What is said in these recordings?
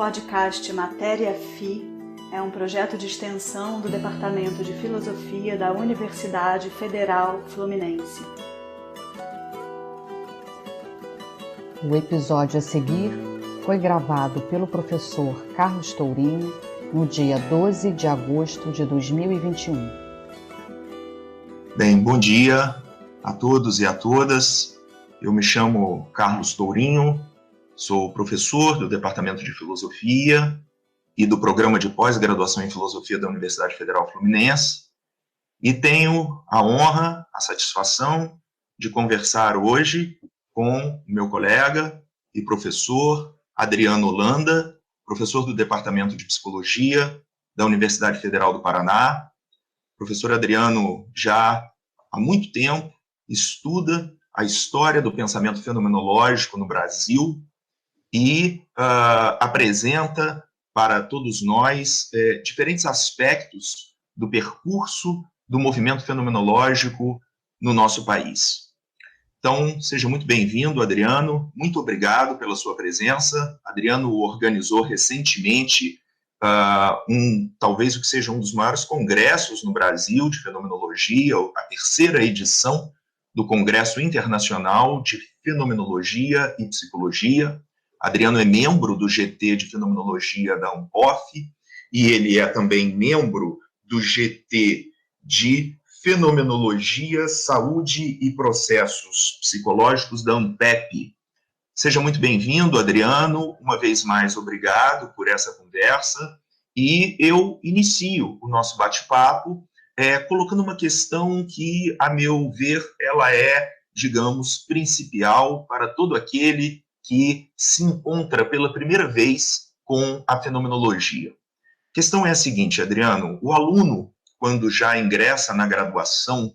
podcast Matéria FI é um projeto de extensão do Departamento de Filosofia da Universidade Federal Fluminense. O episódio a seguir foi gravado pelo professor Carlos Tourinho no dia 12 de agosto de 2021. Bem, bom dia a todos e a todas. Eu me chamo Carlos Tourinho, sou professor do Departamento de Filosofia e do Programa de Pós-Graduação em Filosofia da Universidade Federal Fluminense e tenho a honra, a satisfação de conversar hoje com meu colega e professor Adriano Holanda, professor do Departamento de Psicologia da Universidade Federal do Paraná. O professor Adriano já há muito tempo estuda a história do pensamento fenomenológico no Brasil e apresenta para todos nós diferentes aspectos do percurso do movimento fenomenológico no nosso país. Então, seja muito bem-vindo, Adriano. Muito obrigado pela sua presença. Adriano organizou recentemente talvez o que seja um dos maiores congressos no Brasil de fenomenologia, a terceira edição do Congresso Internacional de Fenomenologia e Psicologia. Adriano é membro do GT de Fenomenologia da UNPOF e ele é também membro do GT de Fenomenologia, Saúde e Processos Psicológicos da ANPEP. Seja muito bem-vindo, Adriano. Uma vez mais, obrigado por essa conversa. E eu inicio o nosso bate-papo colocando uma questão que, a meu ver, ela é, digamos, principal para todo aquele que se encontra pela primeira vez com a fenomenologia. A questão é a seguinte, Adriano: o aluno, quando já ingressa na graduação,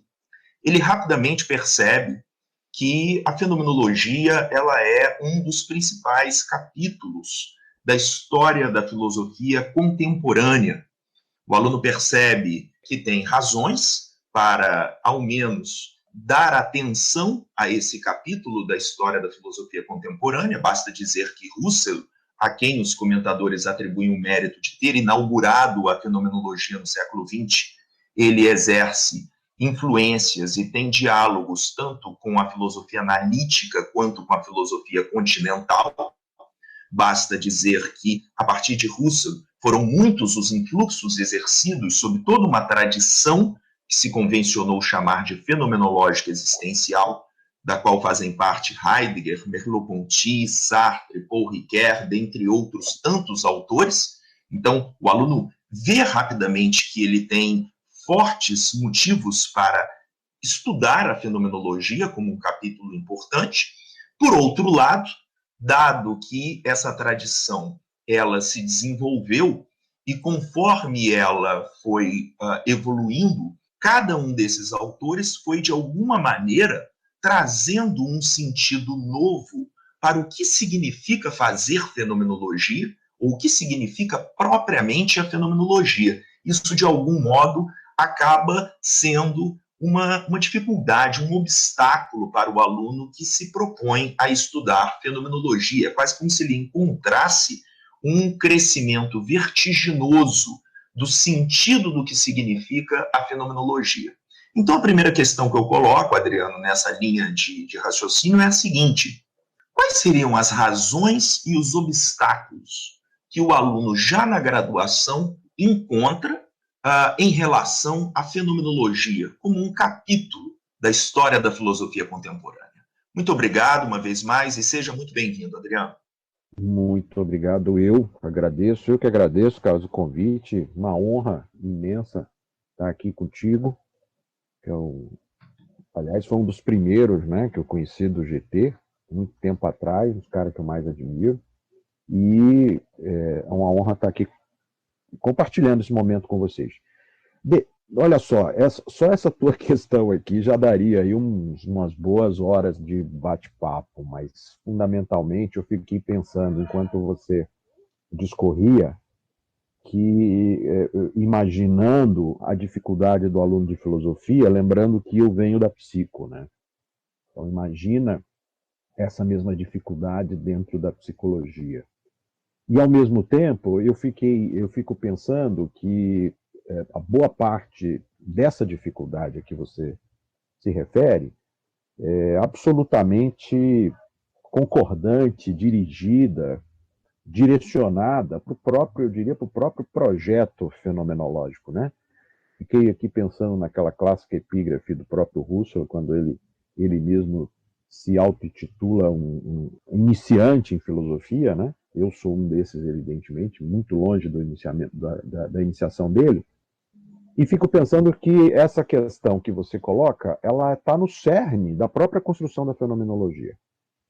ele rapidamente percebe que a fenomenologia ela é um dos principais capítulos da história da filosofia contemporânea. O aluno percebe que tem razões para, ao menos, dar atenção a esse capítulo da história da filosofia contemporânea. Basta dizer que Husserl, a quem os comentadores atribuem o mérito de ter inaugurado a fenomenologia no século XX, ele exerce influências e tem diálogos tanto com a filosofia analítica quanto com a filosofia continental. Basta dizer que, a partir de Husserl, foram muitos os influxos exercidos sobre toda uma tradição que se convencionou chamar de fenomenológica existencial, da qual fazem parte Heidegger, Merleau-Ponty, Sartre, Paul Ricoeur, dentre outros tantos autores. Então, o aluno vê rapidamente que ele tem fortes motivos para estudar a fenomenologia como um capítulo importante. Por outro lado, dado que essa tradição ela se desenvolveu e conforme ela foi evoluindo, cada um desses autores foi, de alguma maneira, trazendo um sentido novo para o que significa fazer fenomenologia ou o que significa propriamente a fenomenologia. Isso, de algum modo, acaba sendo uma dificuldade, um obstáculo para o aluno que se propõe a estudar fenomenologia. É quase como se ele encontrasse um crescimento vertiginoso do sentido do que significa a fenomenologia. Então, a primeira questão que eu coloco, Adriano, nessa linha de raciocínio é a seguinte: quais seriam as razões e os obstáculos que o aluno, já na graduação, encontra em relação à fenomenologia, como um capítulo da história da filosofia contemporânea? Muito obrigado uma vez mais e seja muito bem-vindo, Adriano. Muito obrigado, eu que agradeço, Carlos, o convite, uma honra imensa estar aqui contigo, aliás, foi um dos primeiros, né, que eu conheci do GT, muito tempo atrás, os caras que eu mais admiro, e é uma honra estar aqui compartilhando esse momento com vocês. Olha só, essa tua questão aqui já daria aí umas boas horas de bate-papo, mas fundamentalmente eu fiquei pensando, enquanto você discorria, que imaginando a dificuldade do aluno de filosofia, lembrando que eu venho da psico, né? Então imagina essa mesma dificuldade dentro da psicologia. E, ao mesmo tempo, eu fico pensando que a boa parte dessa dificuldade a que você se refere é absolutamente concordante, dirigida, direcionada para o próprio, eu diria, para o próprio projeto fenomenológico, né? Fiquei aqui pensando naquela clássica epígrafe do próprio Husserl, quando ele mesmo se auto-intitula um iniciante em filosofia, né? Eu sou um desses, evidentemente, muito longe do iniciamento, da iniciação dele, e fico pensando que essa questão que você coloca, ela está no cerne da própria construção da fenomenologia.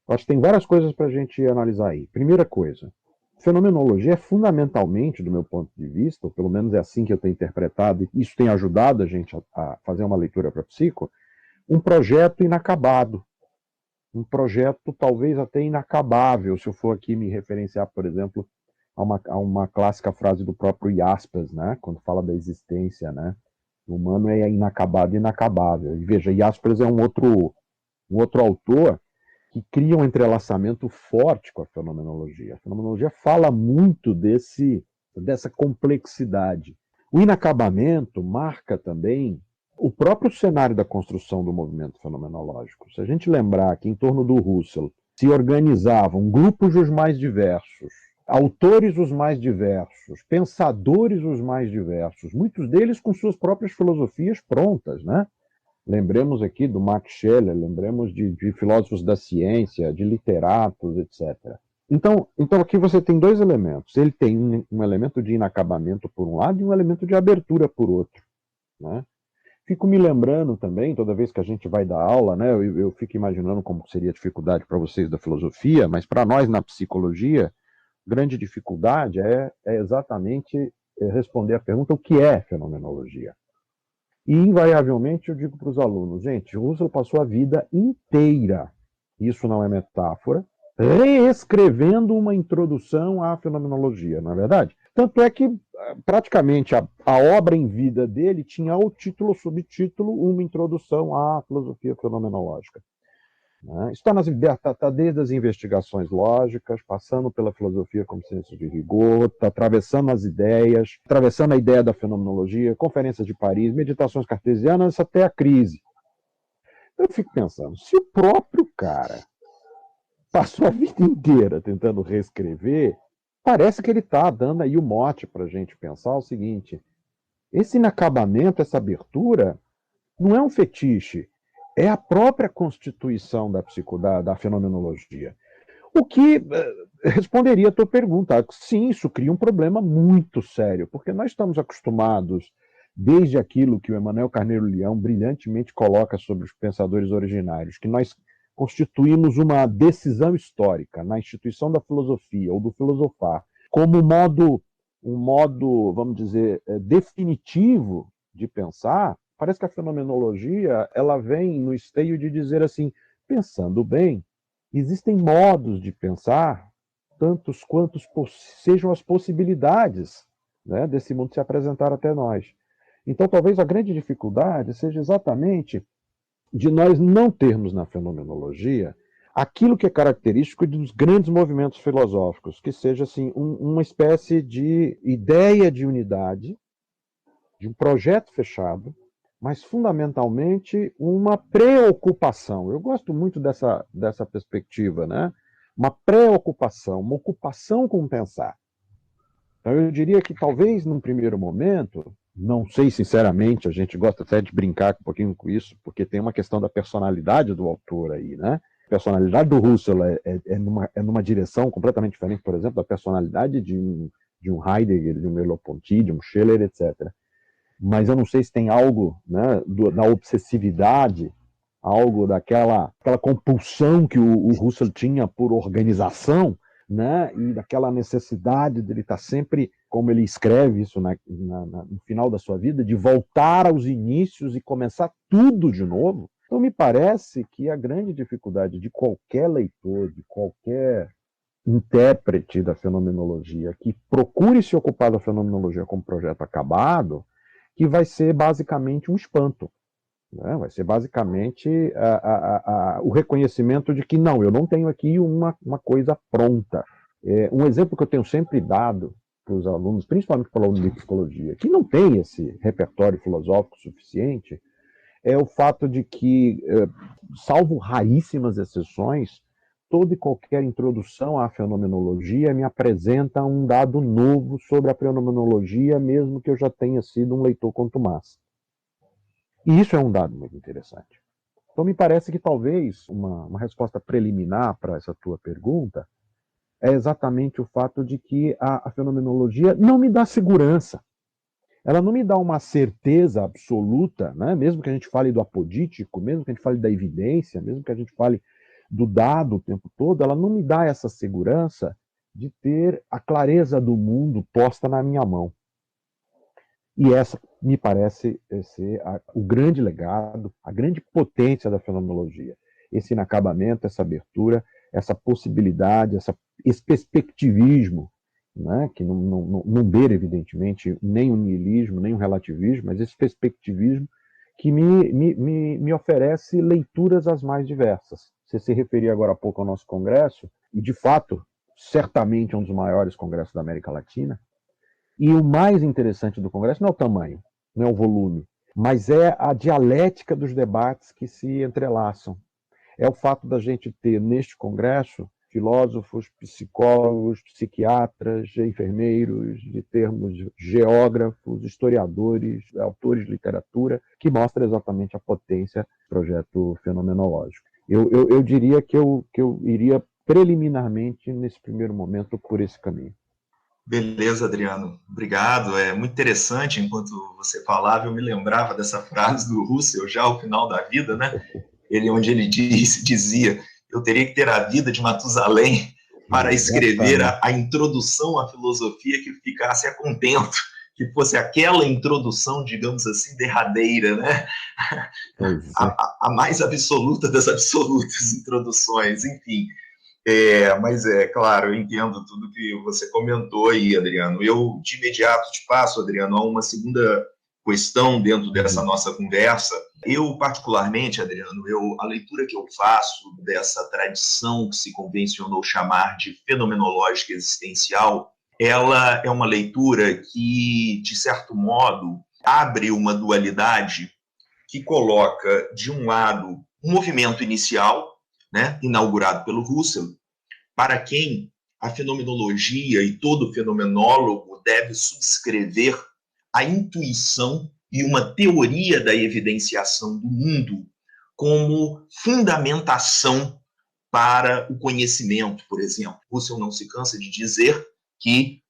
Acho que tem várias coisas para a gente analisar aí. Primeira coisa, fenomenologia é fundamentalmente, do meu ponto de vista, ou pelo menos é assim que eu tenho interpretado, e isso tem ajudado a gente a fazer uma leitura para a psico, um projeto inacabado. Um projeto talvez até inacabável, se eu for aqui me referenciar, por exemplo, a uma clássica frase do próprio Jaspers, né, quando fala da existência, né, o humano é inacabado e inacabável. E veja, Jaspers é um outro autor que cria um entrelaçamento forte com a fenomenologia. A fenomenologia fala muito dessa complexidade. O inacabamento marca também o próprio cenário da construção do movimento fenomenológico. Se a gente lembrar que em torno do Husserl se organizavam grupos os mais diversos, autores os mais diversos, pensadores os mais diversos, muitos deles com suas próprias filosofias prontas, né? Lembremos aqui do Max Scheler, lembremos de filósofos da ciência, de literatos, etc. Então aqui você tem dois elementos. Ele tem um elemento de inacabamento por um lado e um elemento de abertura por outro, né? Fico me lembrando também, toda vez que a gente vai dar aula, né, eu fico imaginando como seria a dificuldade para vocês da filosofia, mas para nós na psicologia, grande dificuldade é exatamente responder a pergunta: o que é fenomenologia? E, invariavelmente, eu digo para os alunos, gente, Husserl passou a vida inteira, isso não é metáfora, reescrevendo uma introdução à fenomenologia, não é verdade? Tanto é que, praticamente, a obra em vida dele tinha o título, subtítulo, uma introdução à filosofia fenomenológica. Isso está desde as investigações lógicas, passando pela filosofia como ciência de rigor, está atravessando as ideias, atravessando a ideia da fenomenologia, conferências de Paris, meditações cartesianas, até a crise. Eu fico pensando, se o próprio cara passou a vida inteira tentando reescrever, parece que ele está dando aí o mote para a gente pensar o seguinte: esse inacabamento, essa abertura, não é um fetiche, é a própria constituição da fenomenologia. O que responderia a tua pergunta. Sim, isso cria um problema muito sério, porque nós estamos acostumados, desde aquilo que o Emmanuel Carneiro Leão brilhantemente coloca sobre os pensadores originários, que nós constituímos uma decisão histórica na instituição da filosofia ou do filosofar como um modo, vamos dizer, definitivo de pensar. Parece que a fenomenologia ela vem no esteio de dizer assim, pensando bem, existem modos de pensar, tantos quantos sejam as possibilidades, né, desse mundo se apresentar até nós. Então, talvez a grande dificuldade seja exatamente de nós não termos na fenomenologia aquilo que é característico dos grandes movimentos filosóficos, que seja assim, uma espécie de ideia de unidade, de um projeto fechado, mas fundamentalmente uma preocupação. Eu gosto muito dessa perspectiva, né? Uma preocupação, uma ocupação com pensar. Então eu diria que talvez num primeiro momento, não sei sinceramente, a gente gosta até de brincar um pouquinho com isso, porque tem uma questão da personalidade do autor aí, né? A personalidade do Husserl é numa direção completamente diferente, por exemplo, da personalidade de um Heidegger, de um Merleau-Ponty, de um Scheler, etc. Mas eu não sei se tem algo, né, da obsessividade, algo daquela compulsão que o Husserl tinha por organização, né, e daquela necessidade dele estar sempre, como ele escreve isso no final da sua vida, de voltar aos inícios e começar tudo de novo. Então me parece que a grande dificuldade de qualquer leitor, de qualquer intérprete da fenomenologia que procure se ocupar da fenomenologia como projeto acabado, que vai ser basicamente um espanto, né? Vai ser basicamente o reconhecimento de que não, eu não tenho aqui uma coisa pronta, Um exemplo que eu tenho sempre dado para os alunos, principalmente para o aluno de psicologia, que não tem esse repertório filosófico suficiente, é o fato de que, salvo raríssimas exceções, toda e qualquer introdução à fenomenologia me apresenta um dado novo sobre a fenomenologia, mesmo que eu já tenha sido um leitor contumaz. E isso é um dado muito interessante. Então, me parece que talvez uma resposta preliminar para essa tua pergunta é exatamente o fato de que a fenomenologia não me dá segurança. Ela não me dá uma certeza absoluta, né? Mesmo que a gente fale do apodítico, mesmo que a gente fale da evidência, mesmo que a gente fale do dado o tempo todo, ela não me dá essa segurança de ter a clareza do mundo posta na minha mão. E essa me parece ser o grande legado, a grande potência da fenomenologia. Esse inacabamento, essa abertura, essa possibilidade, esse perspectivismo, né, que não beira, evidentemente, nem o niilismo, nem o relativismo, mas esse perspectivismo que me oferece leituras as mais diversas. Você se referia agora há pouco ao nosso congresso, e, de fato, certamente é um dos maiores congressos da América Latina, e o mais interessante do congresso não é o tamanho, não é o volume, mas é a dialética dos debates que se entrelaçam. É o fato da gente ter, neste congresso, filósofos, psicólogos, psiquiatras, enfermeiros, de termos geógrafos, historiadores, autores de literatura, que mostra exatamente a potência do projeto fenomenológico. Eu diria que eu iria preliminarmente, nesse primeiro momento, por esse caminho. Beleza, Adriano. Obrigado. É muito interessante, enquanto você falava, eu me lembrava dessa frase do Russell, já ao final da vida, né? Onde ele dizia: eu teria que ter a vida de Matusalém para escrever a introdução à filosofia que ficasse a contento, que fosse aquela introdução, digamos assim, derradeira, né? A mais absoluta das absolutas introduções, enfim. Mas claro, eu entendo tudo que você comentou aí, Adriano. Eu, de imediato, te passo, Adriano, a uma segunda questão dentro dessa nossa conversa. Eu, particularmente, Adriano, a leitura que eu faço dessa tradição que se convencionou chamar de fenomenológica existencial, ela é uma leitura que, de certo modo, abre uma dualidade que coloca, de um lado, um movimento inicial, né, inaugurado pelo Russell, para quem a fenomenologia e todo fenomenólogo deve subscrever a intuição e uma teoria da evidenciação do mundo como fundamentação para o conhecimento, por exemplo. Russell não se cansa de dizer que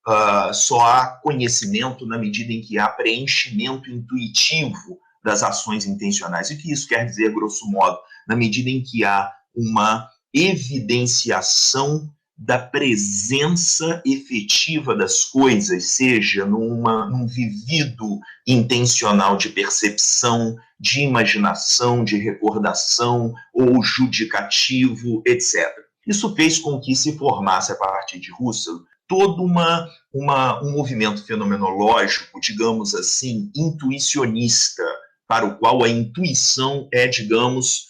só há conhecimento na medida em que há preenchimento intuitivo das ações intencionais. E o que isso quer dizer, grosso modo? Na medida em que há uma evidenciação da presença efetiva das coisas, seja num vivido intencional de percepção, de imaginação, de recordação ou judicativo, etc. Isso fez com que se formasse, a partir de Russell, todo um movimento fenomenológico, digamos assim, intuicionista, para o qual a intuição é, digamos,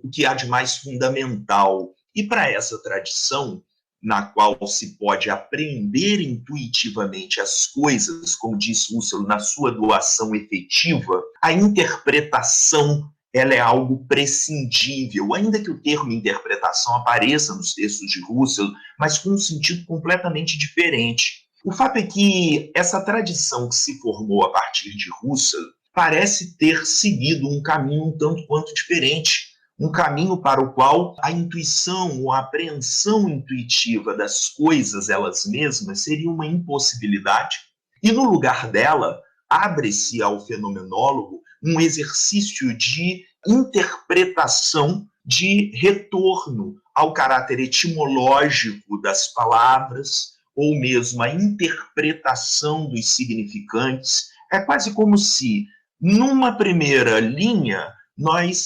o que há de mais fundamental. E para essa tradição, na qual se pode apreender intuitivamente as coisas, como diz Russell, na sua doação efetiva, a interpretação ela é algo prescindível, ainda que o termo interpretação apareça nos textos de Russell, mas com um sentido completamente diferente. O fato é que essa tradição que se formou a partir de Russell parece ter seguido um caminho um tanto quanto diferente, um caminho para o qual a intuição ou a apreensão intuitiva das coisas elas mesmas seria uma impossibilidade, e no lugar dela abre-se ao fenomenólogo um exercício de interpretação, de retorno ao caráter etimológico das palavras, ou mesmo a interpretação dos significantes. É quase como se, numa primeira linha,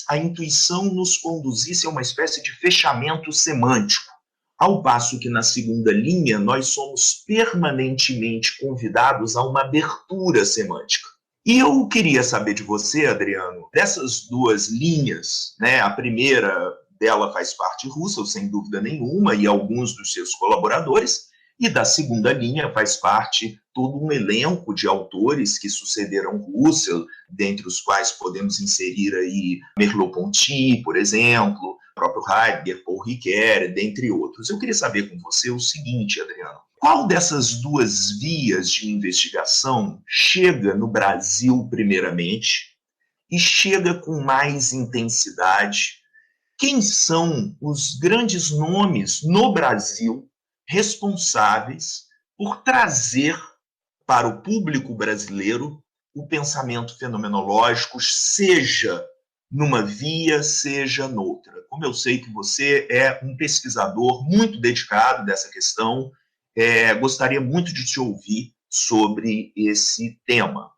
a intuição nos conduzisse a uma espécie de fechamento semântico, ao passo que, na segunda linha, nós somos permanentemente convidados a uma abertura semântica. E eu queria saber de você, Adriano, dessas duas linhas, né, a primeira dela faz parte Russell, sem dúvida nenhuma, e alguns dos seus colaboradores, e da segunda linha faz parte todo um elenco de autores que sucederam Russell, dentre os quais podemos inserir aí Merleau-Ponty, por exemplo, o próprio Heidegger, Paul Ricoeur, dentre outros. Eu queria saber com você o seguinte, Adriano: qual dessas duas vias de investigação chega no Brasil primeiramente e chega com mais intensidade? Quem são os grandes nomes no Brasil responsáveis por trazer para o público brasileiro o pensamento fenomenológico, seja numa via, seja noutra? Como eu sei que você é um pesquisador muito dedicado dessa questão, gostaria muito de te ouvir sobre esse tema.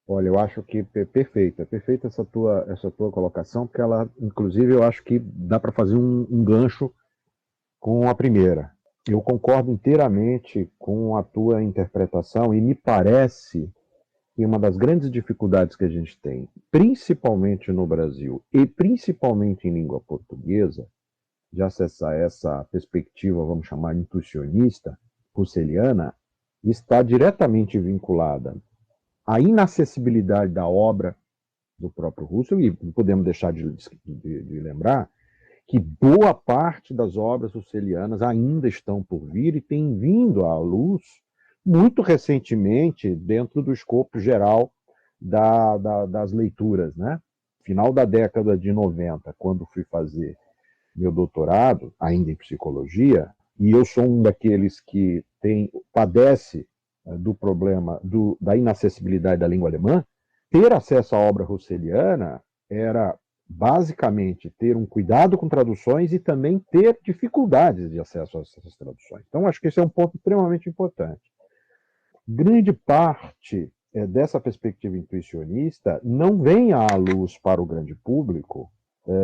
Olha, eu acho que é perfeita essa tua colocação, porque ela, inclusive, eu acho que dá para fazer um gancho com a primeira. Eu concordo inteiramente com a tua interpretação e me parece que uma das grandes dificuldades que a gente tem, principalmente no Brasil e principalmente em língua portuguesa, de acessar essa perspectiva, vamos chamar intuicionista, russeliana, está diretamente vinculada à inacessibilidade da obra do próprio Russell, e podemos deixar de lembrar que boa parte das obras russelianas ainda estão por vir e têm vindo à luz muito recentemente dentro do escopo geral das leituras, né? Final da década de 90, quando fui fazer meu doutorado, ainda em psicologia, e eu sou um daqueles que padece do problema da inacessibilidade da língua alemã, ter acesso à obra russeliana era basicamente ter um cuidado com traduções e também ter dificuldades de acesso a essas traduções. Então, acho que esse é um ponto extremamente importante. Grande parte dessa perspectiva intuicionista não vem à luz para o grande público,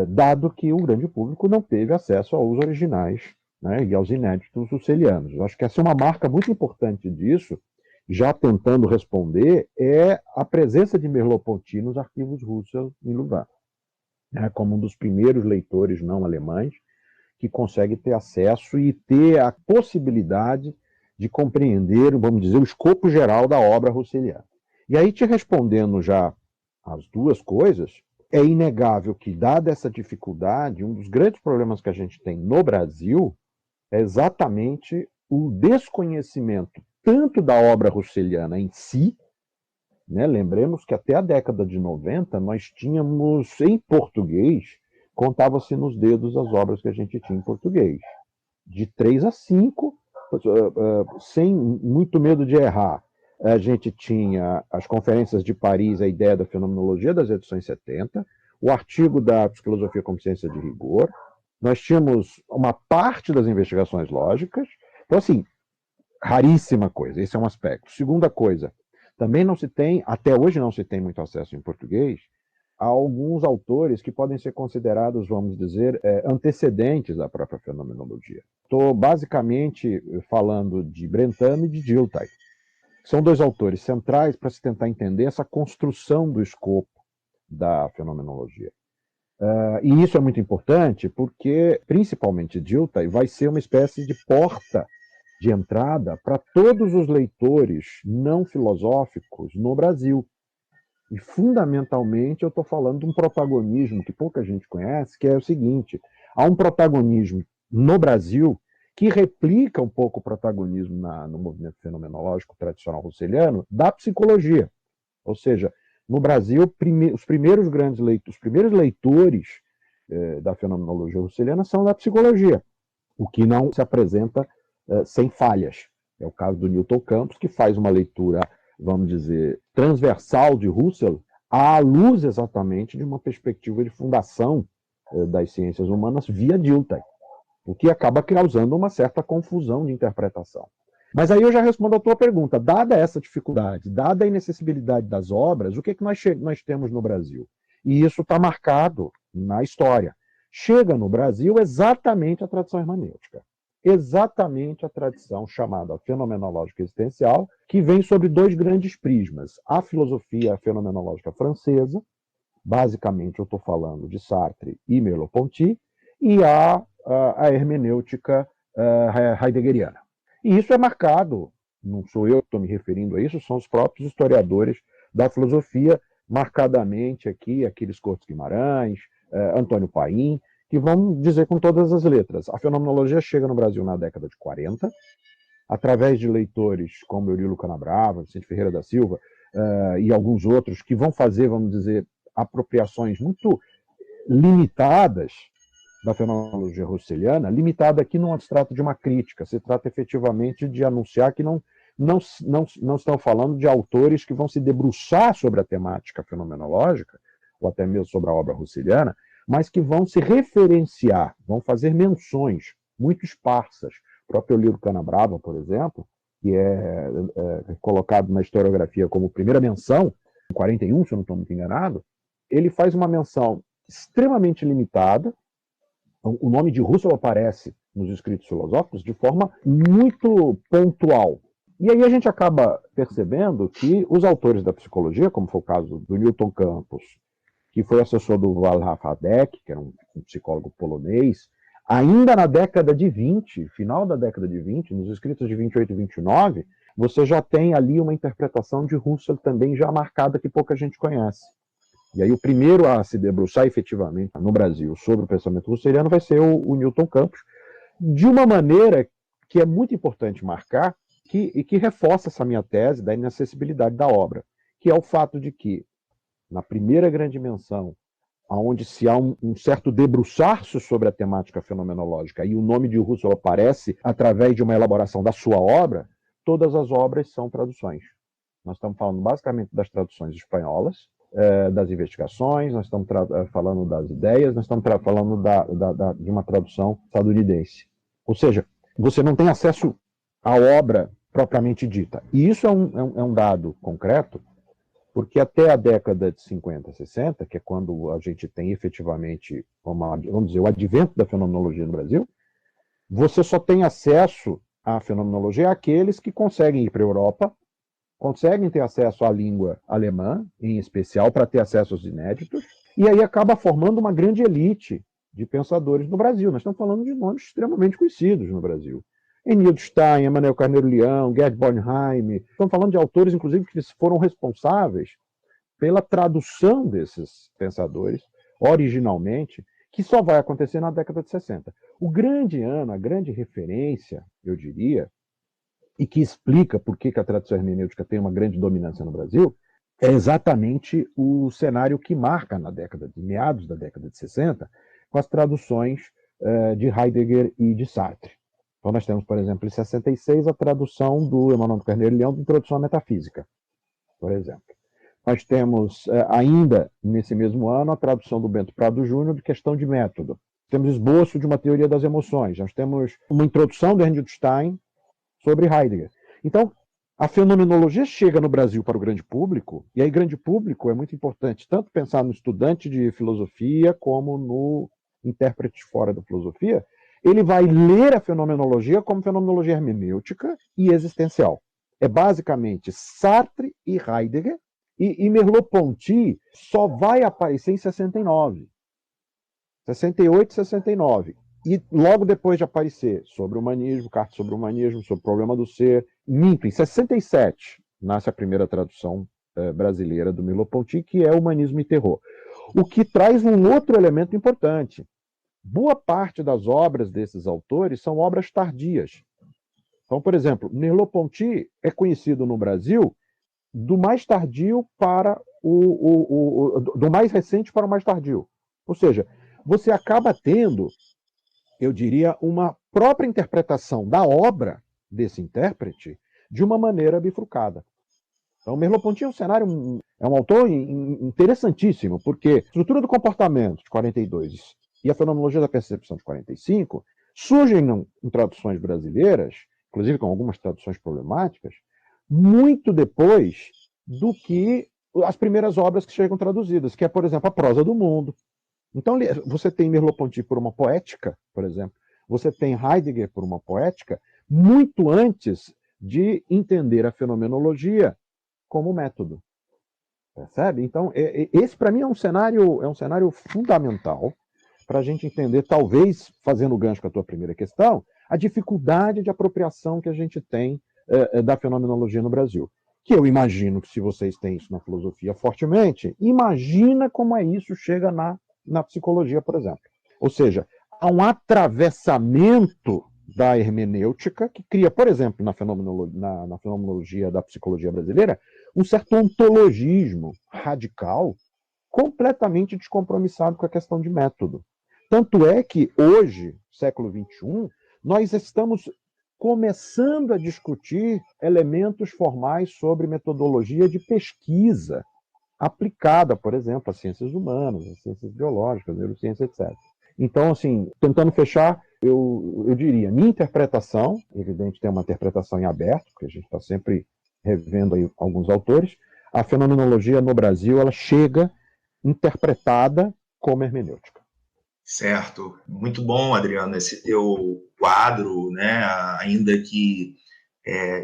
dado que o grande público não teve acesso aos originais, né, e aos inéditos russelianos. Eu acho que essa é uma marca muito importante disso, já tentando responder, é a presença de Merleau-Ponty nos arquivos Russell em Louvain, né, como um dos primeiros leitores não alemães que consegue ter acesso e ter a possibilidade de compreender, vamos dizer, o escopo geral da obra russeliana. E aí, te respondendo já as duas coisas, é inegável que, dada essa dificuldade, um dos grandes problemas que a gente tem no Brasil é exatamente o desconhecimento tanto da obra russeliana em si, né? Lembremos que até a década de 90 nós tínhamos em português, contava-se nos dedos as obras que a gente tinha em português. De 3 a 5, sem muito medo de errar. A gente tinha as conferências de Paris, a ideia da fenomenologia das edições 70, o artigo da Psicologia como Ciência de Rigor, nós tínhamos uma parte das investigações lógicas. Então, assim, raríssima coisa, esse é um aspecto. Segunda coisa, também não se tem, até hoje não se tem muito acesso em português, a alguns autores que podem ser considerados, vamos dizer, antecedentes da própria fenomenologia. Estou basicamente falando de Brentano e de Dilthey. São dois autores centrais para se tentar entender essa construção do escopo da fenomenologia. E isso é muito importante porque, principalmente, Dilthey vai ser uma espécie de porta de entrada para todos os leitores não filosóficos no Brasil. E, fundamentalmente, eu estou falando de um protagonismo que pouca gente conhece, que é o seguinte: há um protagonismo no Brasil que replica um pouco o protagonismo no movimento fenomenológico tradicional russeliano da psicologia. Ou seja, no Brasil, os primeiros leitores da fenomenologia russeliana são da psicologia, o que não se apresenta sem falhas. É o caso do Newton Campos, que faz uma leitura, vamos dizer, transversal de Russell, à luz exatamente de uma perspectiva de fundação das ciências humanas via Dilthey, o que acaba causando uma certa confusão de interpretação. Mas aí eu já respondo a tua pergunta. Dada essa dificuldade, dada a inacessibilidade das obras, o que nós temos no Brasil? E isso está marcado na história. Chega no Brasil exatamente a tradição hermenêutica. Exatamente a tradição chamada fenomenológica existencial, que vem sobre dois grandes prismas. A filosofia fenomenológica francesa, basicamente eu estou falando de Sartre e Merleau-Ponty, e a hermenêutica heideggeriana. E isso é marcado, não sou eu que estou me referindo a isso, são os próprios historiadores da filosofia, marcadamente aqui, Aquiles Cortes Guimarães, Antônio Paim, que vão dizer com todas as letras. A fenomenologia chega no Brasil na década de 40, através de leitores como Eurilo Canabrava, Vicente Ferreira da Silva, e alguns outros, que vão fazer, vamos dizer, apropriações muito limitadas da fenomenologia russeliana, limitada aqui não se trata de uma crítica, se trata efetivamente de anunciar que não estão falando de autores que vão se debruçar sobre a temática fenomenológica, ou até mesmo sobre a obra russeliana, mas que vão se referenciar, vão fazer menções muito esparsas. O próprio Eurilo Canabrava, por exemplo, que é colocado na historiografia como primeira menção, em 41, se eu não estou muito enganado, ele faz uma menção extremamente limitada. O nome de Russell aparece nos escritos filosóficos de forma muito pontual. E aí a gente acaba percebendo que os autores da psicologia, como foi o caso do Newton Campos, que foi assessor do Wallach Radek, que era um psicólogo polonês, ainda na década de 20, final da década de 20, nos escritos de 28 e 29, você já tem ali uma interpretação de Husserl também já marcada que pouca gente conhece. E aí o primeiro a se debruçar efetivamente no Brasil sobre o pensamento russeliano vai ser o Newton Campos, de uma maneira que é muito importante marcar e que reforça essa minha tese da inacessibilidade da obra, que é o fato de que, na primeira grande menção, onde se há um certo debruçar-se sobre a temática fenomenológica e o nome de Husserl aparece através de uma elaboração da sua obra, todas as obras são traduções. Nós estamos falando basicamente das traduções espanholas, das investigações, nós estamos falando das ideias, nós estamos falando de uma tradução estadunidense. Ou seja, você não tem acesso à obra propriamente dita. E isso é um dado concreto, porque até a década de 50, 60, que é quando a gente tem efetivamente, vamos dizer, o advento da fenomenologia no Brasil, você só tem acesso à fenomenologia àqueles que conseguem ir para a Europa, conseguem ter acesso à língua alemã, em especial, para ter acesso aos inéditos, e aí acaba formando uma grande elite de pensadores no Brasil. Nós estamos falando de nomes extremamente conhecidos no Brasil. Enildo Stein, Emanuel Carneiro Leão, Gerd Bornheim. Estamos falando de autores, inclusive, que foram responsáveis pela tradução desses pensadores, originalmente, que só vai acontecer na década de 60. O grande ano, a grande referência, eu diria, e que explica por que a tradução hermenêutica tem uma grande dominância no Brasil, é exatamente o cenário que marca na década de meados da década de 60, com as traduções de Heidegger e de Sartre. Então nós temos, por exemplo, em 66, a tradução do Emanuel Carneiro Leão de Introdução à Metafísica, por exemplo. Nós temos, ainda nesse mesmo ano, a tradução do Bento Prado Júnior de Questão de Método. Temos esboço de uma teoria das emoções. Nós temos uma introdução do Enildo Stein sobre Heidegger. Então, a fenomenologia chega no Brasil para o grande público, e aí grande público é muito importante, tanto pensar no estudante de filosofia como no intérprete fora da filosofia. Ele vai ler a fenomenologia como fenomenologia hermenêutica e existencial. É basicamente Sartre e Heidegger, e Merleau-Ponty só vai aparecer em 69. 68 e 69. E logo depois de aparecer sobre o humanismo, carta sobre o humanismo, sobre o problema do ser, minto, em 67 nasce a primeira tradução brasileira do Merleau-Ponty, que é Humanismo e Terror. O que traz um outro elemento importante. Boa parte das obras desses autores são obras tardias. Então, por exemplo, Merleau-Ponty é conhecido no Brasil do mais tardio para do mais recente para o mais tardio. Ou seja, você acaba tendo, eu diria, uma própria interpretação da obra desse intérprete de uma maneira bifurcada. Então, Merleau-Ponty é um autor interessantíssimo, porque a estrutura do comportamento de 42 e a fenomenologia da percepção de 45 surgem em traduções brasileiras, inclusive com algumas traduções problemáticas, muito depois do que as primeiras obras que chegam traduzidas, que é, por exemplo, a Prosa do Mundo. Então, você tem Merleau-Ponty por uma poética, por exemplo, você tem Heidegger por uma poética, muito antes de entender a fenomenologia como método. Percebe? Então, esse para mim é um cenário fundamental para a gente entender, talvez, fazendo o gancho com a tua primeira questão, a dificuldade de apropriação que a gente tem da fenomenologia no Brasil. Que eu imagino que, se vocês têm isso na filosofia fortemente, imagina como é isso chega na psicologia, por exemplo. Ou seja, há um atravessamento da hermenêutica que cria, por exemplo, na fenomenologia da psicologia brasileira, um certo ontologismo radical, completamente descompromissado com a questão de método. Tanto é que hoje, século XXI, nós estamos começando a discutir elementos formais sobre metodologia de pesquisa aplicada, por exemplo, às ciências humanas, às ciências biológicas, neurociência, etc. Então, assim, tentando fechar, eu diria, minha interpretação, evidente, tem uma interpretação em aberto, porque a gente está sempre revendo aí alguns autores, a fenomenologia no Brasil, ela chega interpretada como hermenêutica. Certo. Muito bom, Adriano, esse teu quadro, né, ainda que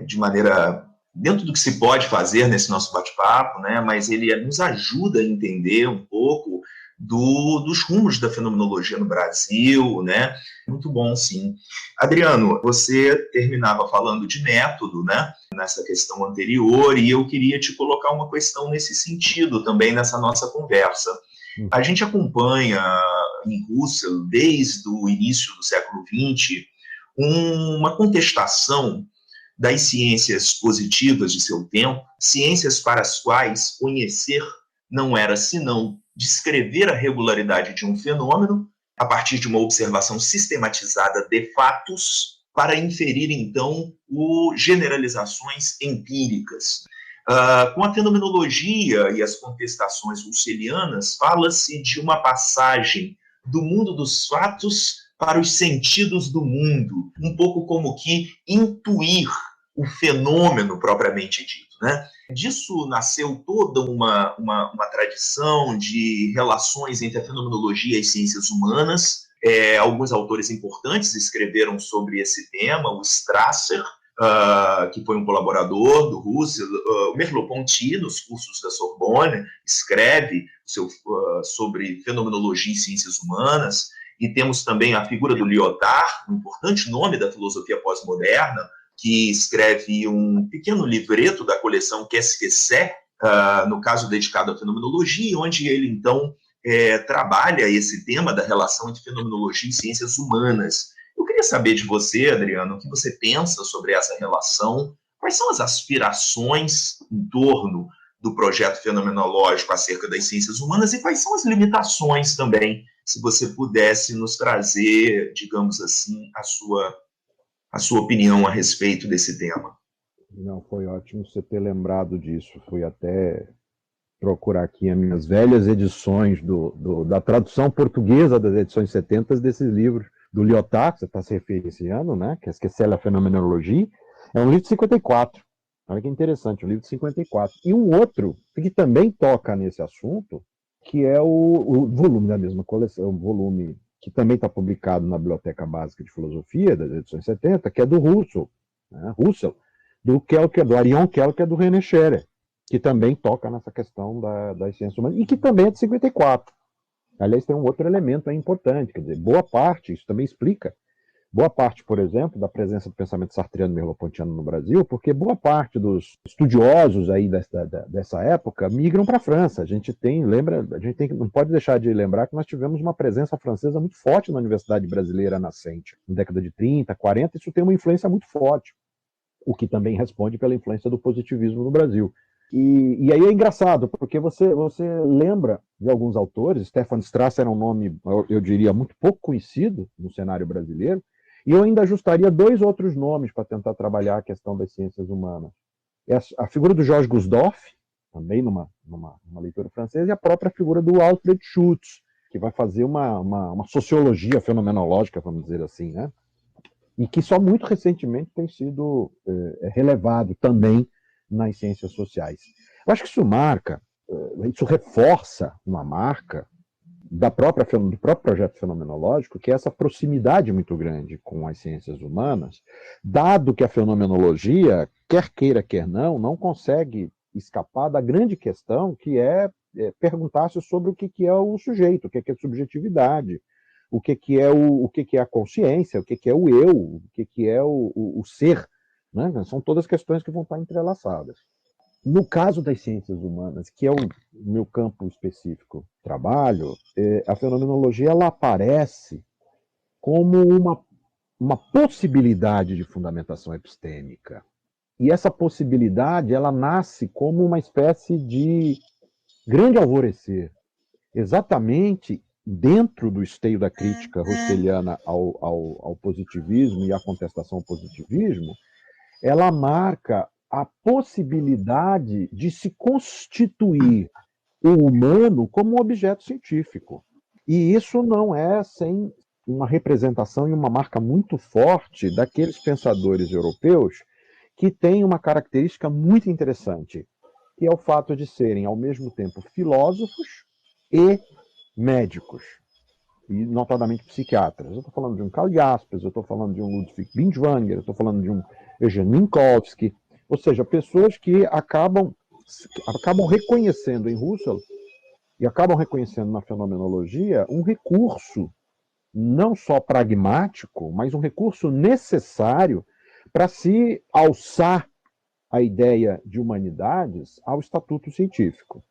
de maneira, dentro do que se pode fazer nesse nosso bate-papo, né, mas ele nos ajuda a entender um pouco dos rumos da fenomenologia no Brasil, né? Muito bom, sim. Adriano, você terminava falando de método, né, nessa questão anterior, e eu queria te colocar uma questão nesse sentido também nessa nossa conversa. A gente acompanha em Husserl, desde o início do século XX, uma contestação das ciências positivas de seu tempo, ciências para as quais conhecer não era senão descrever a regularidade de um fenômeno a partir de uma observação sistematizada de fatos para inferir, então, generalizações empíricas. Com a fenomenologia e as contestações husserlianas, fala-se de uma passagem do mundo dos fatos para os sentidos do mundo, um pouco como que intuir o fenômeno propriamente dito, né? Disso nasceu toda uma tradição de relações entre a fenomenologia e as ciências humanas. Alguns autores importantes escreveram sobre esse tema, o Strasser, que foi um colaborador do Husserl, o Merleau-Ponty, nos cursos da Sorbonne, escreve sobre fenomenologia e ciências humanas, e temos também a figura do Lyotard, um importante nome da filosofia pós-moderna, que escreve um pequeno livreto da coleção Qu'est-ce que c'est, no caso dedicado à fenomenologia, onde ele, então, trabalha esse tema da relação entre fenomenologia e ciências humanas. Eu queria saber de você, Adriano, o que você pensa sobre essa relação, quais são as aspirações em torno do projeto fenomenológico acerca das ciências humanas e quais são as limitações também, se você pudesse nos trazer, digamos assim, a sua opinião a respeito desse tema. Não, foi ótimo você ter lembrado disso. Fui até procurar aqui as minhas velhas edições da tradução portuguesa das edições 70 desses livros do Lyotard, que você está se referenciando, né? Que é la Phenoménologie. É um livro de 54. Olha que interessante, um livro de 54. E um outro que também toca nesse assunto, que é o volume da mesma coleção, um volume que também está publicado na Biblioteca Básica de Filosofia, das edições 70, que é do Husserl, né? Do Arion Kelker, do René Scherer, que também toca nessa questão das ciências humanas, e que também é de 54. Aliás, tem um outro elemento aí importante, quer dizer, boa parte, isso também explica, boa parte, por exemplo, da presença do pensamento sartreano e merleau-pontiano no Brasil, porque boa parte dos estudiosos aí dessa época migram para a França. A gente não pode deixar de lembrar que nós tivemos uma presença francesa muito forte na Universidade Brasileira nascente, na década de 30, 40, isso tem uma influência muito forte, o que também responde pela influência do positivismo no Brasil. E aí é engraçado, porque você lembra de alguns autores, Stefan Strasser era um nome, eu diria, muito pouco conhecido no cenário brasileiro, e eu ainda ajustaria dois outros nomes para tentar trabalhar a questão das ciências humanas. A figura do Georges Gusdorff, também numa leitura francesa, e a própria figura do Alfred Schutz, que vai fazer uma sociologia fenomenológica, vamos dizer assim, né? E que só muito recentemente tem sido relevado também nas ciências sociais. Eu acho que isso reforça uma marca do próprio projeto fenomenológico, que é essa proximidade muito grande com as ciências humanas, dado que a fenomenologia, quer queira, quer não consegue escapar da grande questão que é perguntar-se sobre o que é o sujeito, o que é subjetividade, o que é a consciência, o que é o eu, o que é o ser. Né? São todas questões que vão estar entrelaçadas. No caso das ciências humanas, que é o meu campo específico de trabalho, a fenomenologia ela aparece como uma possibilidade de fundamentação epistêmica. E essa possibilidade ela nasce como uma espécie de grande alvorecer, exatamente dentro do esteio da crítica russeliana ao positivismo e à contestação ao positivismo, ela marca a possibilidade de se constituir o humano como um objeto científico. E isso não é sem uma representação e uma marca muito forte daqueles pensadores europeus que têm uma característica muito interessante, que é o fato de serem, ao mesmo tempo, filósofos e médicos, e notadamente psiquiatras. Eu estou falando de um Karl Jaspers, eu estou falando de um Ludwig Binswanger, eu estou falando de um Eugene Minkowski, ou seja, pessoas que acabam reconhecendo em Husserl e acabam reconhecendo na fenomenologia um recurso não só pragmático, mas um recurso necessário para se alçar a ideia de humanidades ao estatuto científico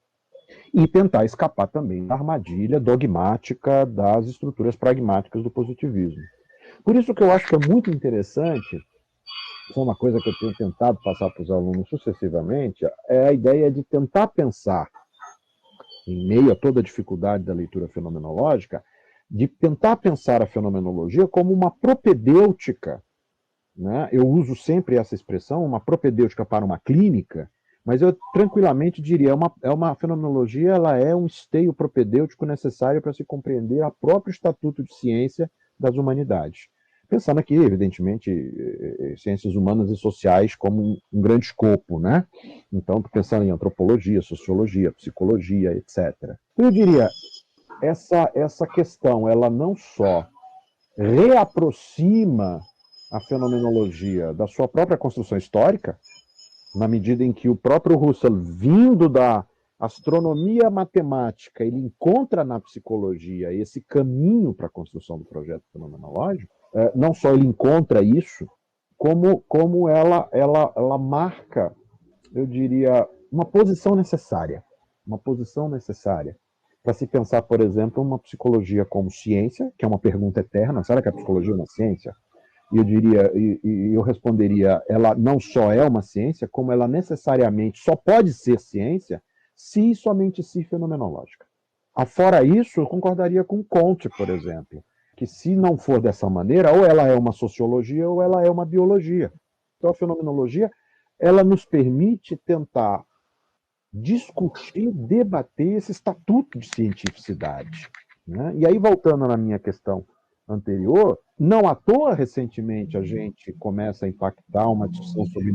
e tentar escapar também da armadilha dogmática das estruturas pragmáticas do positivismo. Por isso que eu acho que é muito interessante, isso é uma coisa que eu tenho tentado passar para os alunos sucessivamente, é a ideia de tentar pensar, em meio a toda a dificuldade da leitura fenomenológica, de tentar pensar a fenomenologia como uma propedêutica, né? Eu uso sempre essa expressão, uma propedêutica para uma clínica, mas eu tranquilamente diria, uma fenomenologia ela é um esteio propedêutico necessário para se compreender o próprio estatuto de ciência das humanidades. Pensando aqui, evidentemente, ciências humanas e sociais como um grande escopo, né? Então, pensando em antropologia, sociologia, psicologia, etc. Eu diria, essa questão, ela não só reaproxima a fenomenologia da sua própria construção histórica, na medida em que o próprio Husserl, vindo da astronomia matemática, ele encontra na psicologia esse caminho para a construção do projeto fenomenológico, não só ele encontra isso, como ela marca, eu diria, uma posição necessária para se pensar, por exemplo, uma psicologia como ciência, que é uma pergunta eterna, será que a psicologia é uma ciência? E eu diria, eu responderia, ela não só é uma ciência, como ela necessariamente só pode ser ciência se somente se fenomenológica. Afora isso, eu concordaria com Comte, por exemplo, que se não for dessa maneira, ou ela é uma sociologia ou ela é uma biologia. Então a fenomenologia, ela nos permite tentar discutir, debater esse estatuto de cientificidade. Né? E aí, voltando na minha questão anterior, não à toa, recentemente, a gente começa a impactar uma discussão sobre